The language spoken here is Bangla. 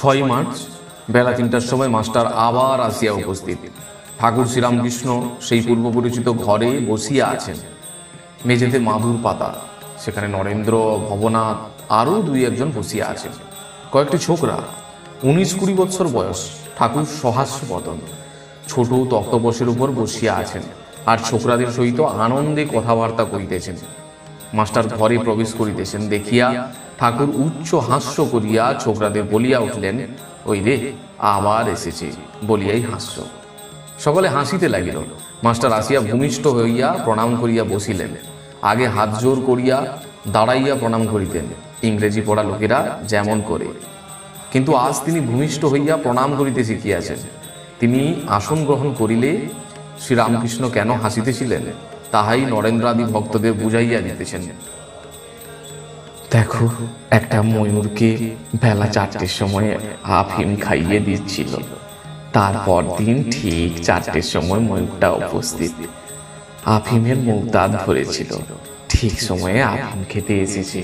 6 মার্চ বেলা 3টার সময় মাস্টার আবার আসিয়া উপস্থিত। ঠাকুর শ্রীরামকৃষ্ণ সেই পূর্ব পরিচিত ঘরে বসিয়া আছেন। মেঝেতে মাদুর পাতা, সেখানে নরেন্দ্র, ভবনাথ আরও 2-1 বসিয়া আছেন। কয়েকটি ছোকরা, 19-20 বৎসর বয়স, ঠাকুর সহাস্যবদন, ছোট তক্তপোষের উপর বসিয়া আছেন আর ছোকরাদের সহিত আনন্দে কথাবার্তা করিতেছেন। মাস্টার ঘরে প্রবেশ করিতেছেন দেখিয়া ঠাকুর উচ্চ হাস্য করিয়া ছোকরাদের বলিয়া উঠলেন, ওই রে আবার এসেছে বলিয়াই হাস্য। সকলে হাসিতে লাগিল। মাস্টার আসিয়া ভূমিষ্ঠ হইয়া প্রণাম করিয়া বসিলেন। আগে হাত জোর করিয়া দাঁড়াইয়া প্রণাম করিতেন ইংরেজি পড়া লোকেরা যেমন করে, কিন্তু আজ তিনি ভূমিষ্ঠ হইয়া প্রণাম করিতে শিখিয়াছেন। তিনি আসন গ্রহণ করিলে শ্রীরামকৃষ্ণ কেন হাসিতেছিলেন তাহাই নরেন্দ্রাদি ভক্তদের বুঝাইয়া দিতেছেন। দেখো, একটা ময়ূরকে বেলা 4টের সময় আফিম খাইয়ে দিচ্ছিল। তারপর দিন ঠিক 4টের সময় ময়ূরটা উপস্থিত। আফিমের মুখ দাঁত ধরেছিল, ঠিক সময়ে আফিম খেতে এসেছে।